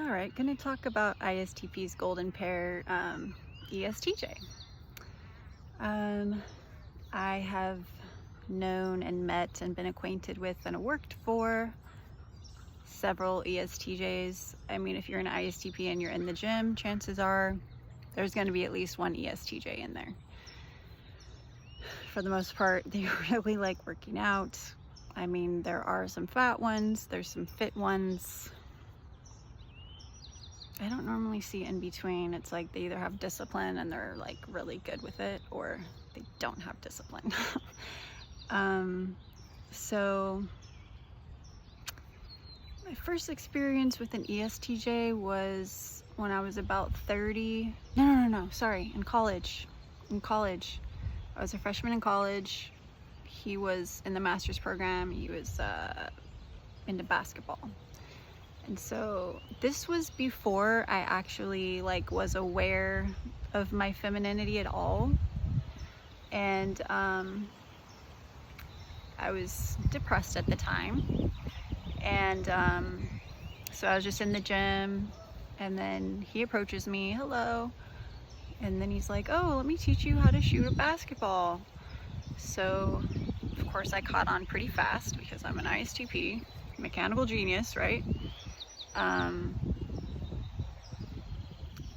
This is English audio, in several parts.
All right, going to talk about ISTP's Golden Pair, ESTJ. I have known and met and been acquainted with and worked for several ESTJs. I mean, if you're an ISTP and you're in the gym, chances are there's going to be at least one ESTJ in there. For the most part, they really like working out. I mean, there are some fat ones, there's some fit ones. I don't normally see in between. It's like they either have discipline and they're like really good with it, or they don't have discipline. So my first experience with an ESTJ was when I was about 30. No, sorry, in college. I was a freshman in college. He was in the master's program. He was into basketball. And so this was before I actually was aware of my femininity at all. And I was depressed at the time. And so I was just in the gym, and then he approaches me, hello. And then he's like, oh, let me teach you how to shoot a basketball. So of course I caught on pretty fast because I'm an ISTP, mechanical genius, right?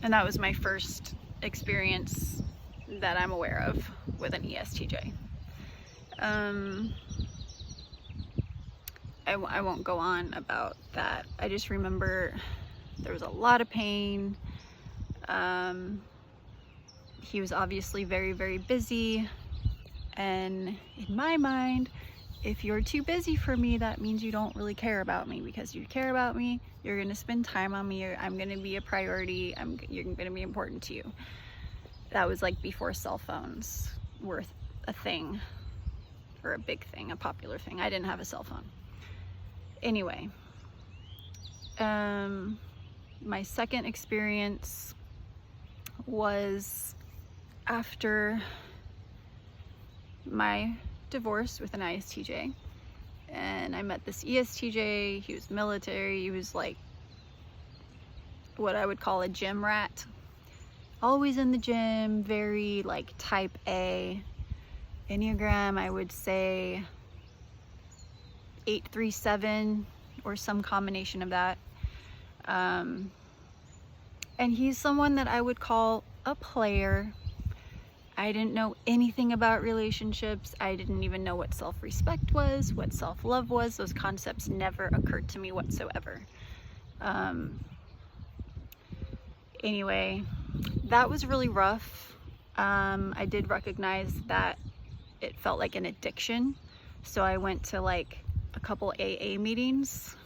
And that was my first experience that I'm aware of with an ESTJ. I won't go on about that. I just remember there was a lot of pain. He was obviously very, very busy. And in my mind, if you're too busy for me, that means you don't really care about me, because you care about me, you're going to spend time on me, I'm going to be a priority, you're going to be important to you. That was like before cell phones were a thing, or a big thing, a popular thing. I didn't have a cell phone. Anyway, my second experience was after my divorce with an ISTJ, and I met this ESTJ. He was military. He was like what I would call a gym rat, always in the gym, very like type A. Enneagram, I would say 837 or some combination of that. And he's someone that I would call a player. I didn't know anything about relationships. I didn't even know what self-respect was, what self-love was. Those concepts never occurred to me whatsoever. Anyway, that was really rough. I did recognize that it felt like an addiction. So I went to like a couple AA meetings.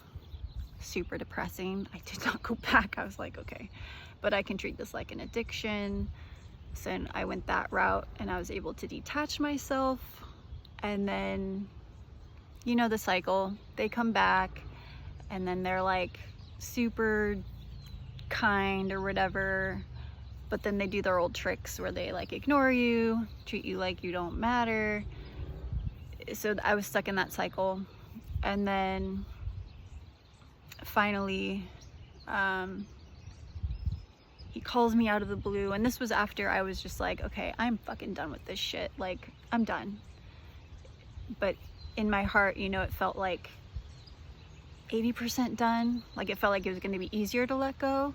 Super depressing. I did not go back. I was like, okay, but I can treat this like an addiction. So I went that route, and I was able to detach myself. And then, you know the cycle, they come back and then they're like super kind or whatever, but then they do their old tricks where they like ignore you, treat you like you don't matter. So I was stuck in that cycle. And then finally, he calls me out of the blue, and this was after I was just like, okay, I'm fucking done with this shit. Like, I'm done. But in my heart, you know, it felt like 80% done. Like, it felt like it was going to be easier to let go,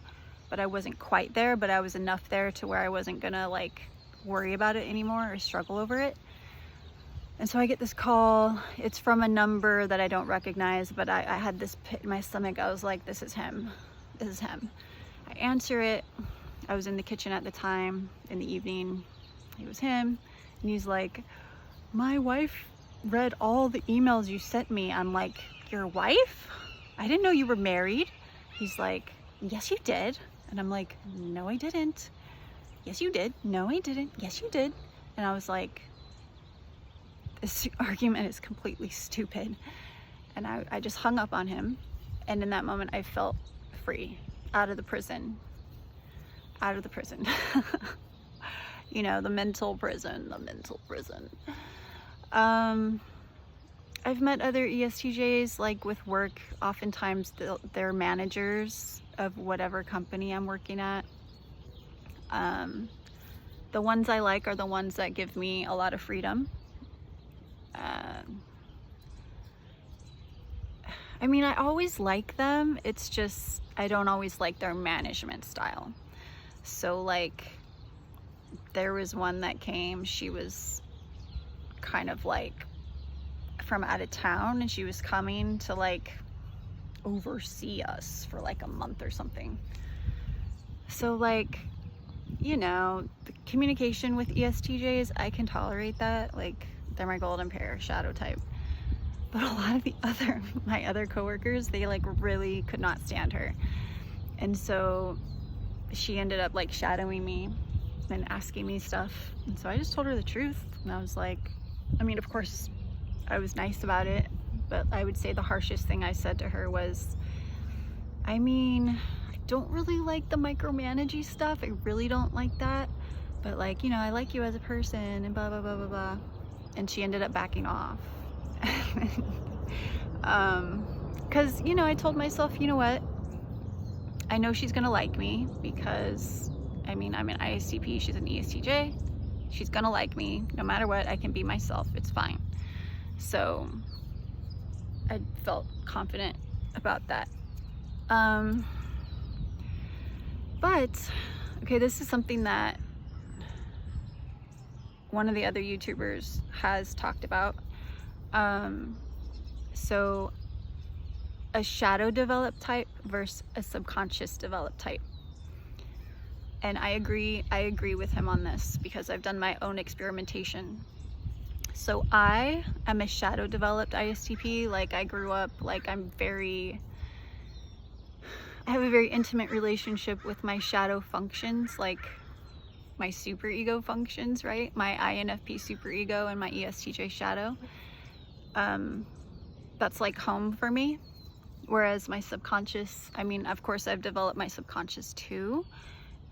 but I wasn't quite there, but I was enough there to where I wasn't gonna like worry about it anymore or struggle over it. And so I get this call. It's from a number that I don't recognize, but I had this pit in my stomach. I was like, this is him. This is him. I answer it. I was in the kitchen at the time, in the evening. It was him. And he's like, my wife read all the emails you sent me. I'm like, your wife? I didn't know you were married. He's like, yes, you did. And I'm like, no, I didn't. Yes, you did. No, I didn't. Yes, you did. And I was like, this argument is completely stupid. And I just hung up on him. And in that moment, I felt free. Out of the prison. You know, the mental prison. I I've met other ESTJs, like with work, oftentimes they're managers of whatever company I'm working at. The ones I like are the ones that give me a lot of freedom. I mean, I always like them. It's just, I don't always like their management style. So like, there was one that came, she was kind of like from out of town, and she was coming to like oversee us for like a month or something. So like, you know, the communication with ESTJs, I can tolerate that. Like, they're my golden pair, shadow type. But a lot of my other coworkers, they like really could not stand her. And so she ended up like shadowing me and asking me stuff. And so I just told her the truth. And I was like, I mean, of course I was nice about it, but I would say the harshest thing I said to her was, I mean, I don't really like the micromanaging stuff. I really don't like that. But like, you know, I like you as a person and blah, blah, blah, blah, blah. And she ended up backing off. Cause you know, I told myself, you know what, I know she's gonna like me because I mean, I'm an ISTP, she's an ESTJ, she's gonna like me no matter what. I can be myself, it's fine. So I felt confident about that. But okay, this is something that one of the other YouTubers has talked about. So a shadow developed type versus a subconscious developed type. And I agree with him on this because I've done my own experimentation. So I am a shadow developed ISTP. Like, I grew up, like, I have a very intimate relationship with my shadow functions, like my superego functions, right? My INFP superego and my ESTJ shadow. That's like home for me. Whereas my subconscious, I mean, of course I've developed my subconscious too,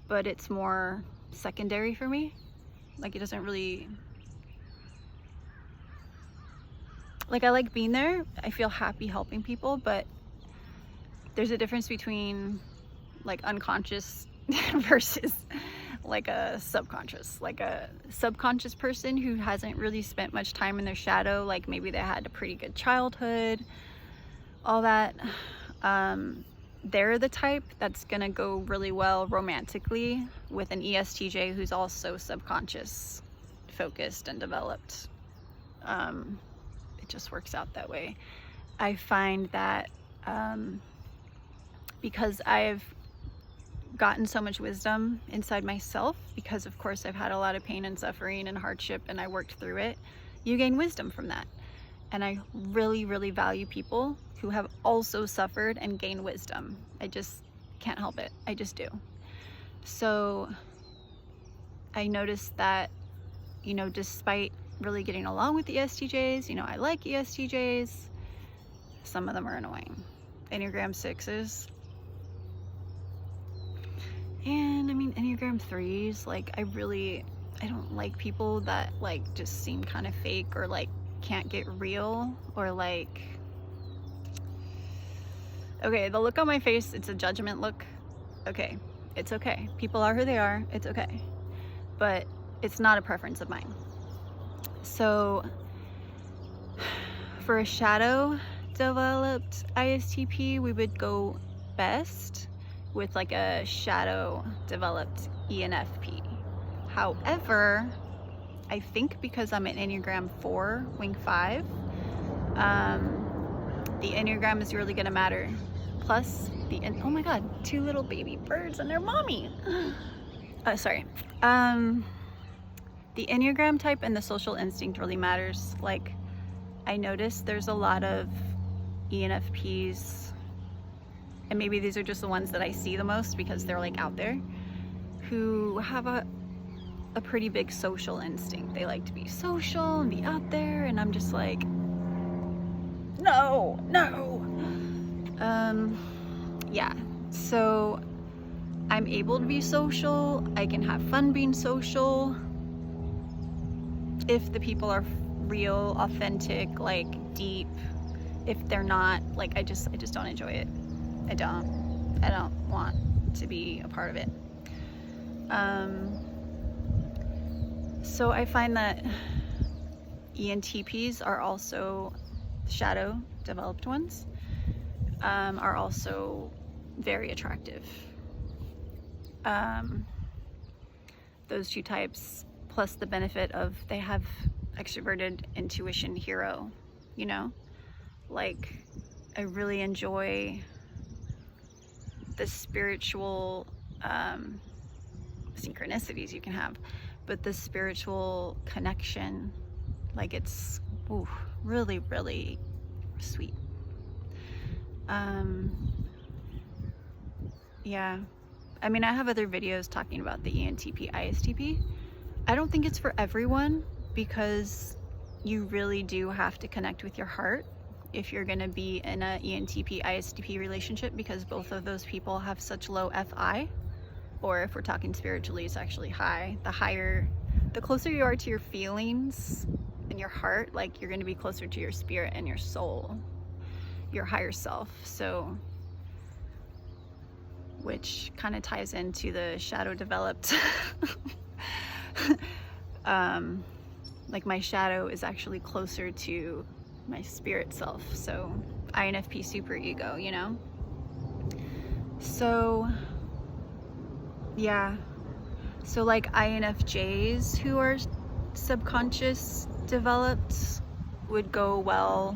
but it's more secondary for me. Like, it doesn't really, like, I like being there. I feel happy helping people, but there's a difference between like unconscious versus like a subconscious. Like a subconscious person who hasn't really spent much time in their shadow, like maybe they had a pretty good childhood, all that, they're the type that's gonna go really well romantically with an ESTJ who's also subconscious focused and developed. It just works out that way. I find that because I've gotten so much wisdom inside myself, because of course I've had a lot of pain and suffering and hardship and I worked through it, you gain wisdom from that. And I really, really value people who have also suffered and gained wisdom. I just can't help it. I just do. So I noticed that, you know, despite really getting along with the ESTJs, you know, I like ESTJs, some of them are annoying. Enneagram 6s. And I mean, Enneagram 3s, like, I don't like people that like just seem kind of fake or like can't get real, or like, okay, the look on my face, it's a judgment look. Okay, it's okay. People are who they are, it's okay. But it's not a preference of mine. So for a shadow developed ISTP, we would go best with like a shadow developed ENFP. However, I think because I'm an Enneagram 4, wing 5, the Enneagram is really gonna matter. Plus oh my God, 2 little baby birds and their mommy. Sorry. The Enneagram type and the social instinct really matters. Like, I noticed there's a lot of ENFPs, and maybe these are just the ones that I see the most because they're like out there, who have a pretty big social instinct. They like to be social and be out there, and I'm just like, no. Yeah, so I'm able to be social. I can have fun being social if the people are real, authentic, like deep. If they're not, like, I just don't enjoy it. I don't want to be a part of it. So I find that ENTPs are also shadow developed ones, are also very attractive. Those two types, plus the benefit of they have extroverted intuition hero, you know? Like, I really enjoy the spiritual synchronicities you can have, but the spiritual connection, like, it's really, really sweet. Yeah, I mean, I have other videos talking about the ENTP ISTP. I don't think it's for everyone, because you really do have to connect with your heart if you're going to be in a ENTP ISTP relationship, because both of those people have such low FI, or if we're talking spiritually, it's actually high. The closer you are to your feelings and your heart, like, you're going to be closer to your spirit and your soul, your higher self. So, which kind of ties into the shadow developed. Like, my shadow is actually closer to my spirit self, so INFP super ego, you know? So yeah, so like INFJs who are subconscious developed would go well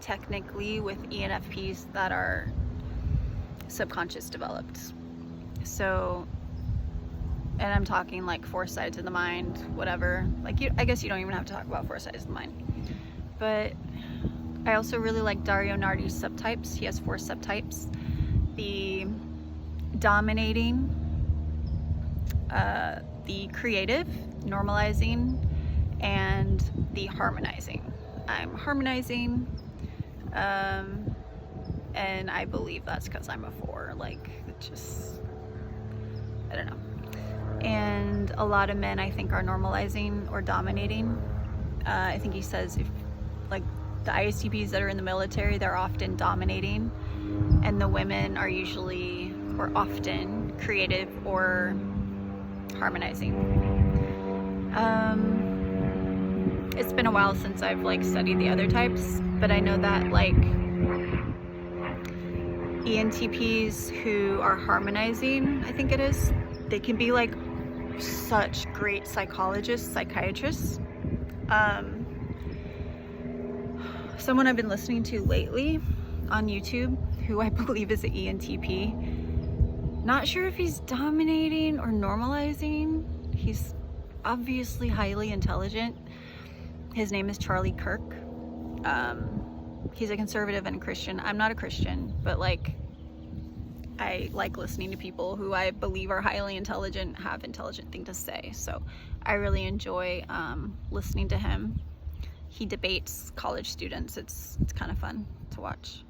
technically with ENFPs that are subconscious developed. So, and I'm talking like 4 sides of the mind, whatever. Like, I guess you don't even have to talk about 4 sides of the mind. But I also really like Dario Nardi's subtypes. He has 4 subtypes. The dominating, the creative, normalizing, and the harmonizing. I'm harmonizing, and I believe that's because I'm a 4. Like, it just, I don't know. And a lot of men, I think, are normalizing or dominating. I think he says, if like the ISTPs that are in the military, they're often dominating, and the women are usually or often creative or harmonizing. It's been a while since I've like studied the other types, but I know that like ENTPs who are harmonizing, I think it is, they can be like such great psychologists, psychiatrists. Someone I've been listening to lately on YouTube, who I believe is an ENTP, not sure if he's dominating or normalizing. He's obviously highly intelligent. His name is Charlie Kirk. He's a conservative and a Christian. I'm not a Christian, but like, I like listening to people who I believe are highly intelligent, have intelligent things to say. So I really enjoy listening to him. He debates college students. It's kind of fun to watch.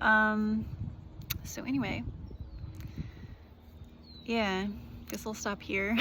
So anyway, yeah, guess I'll stop here.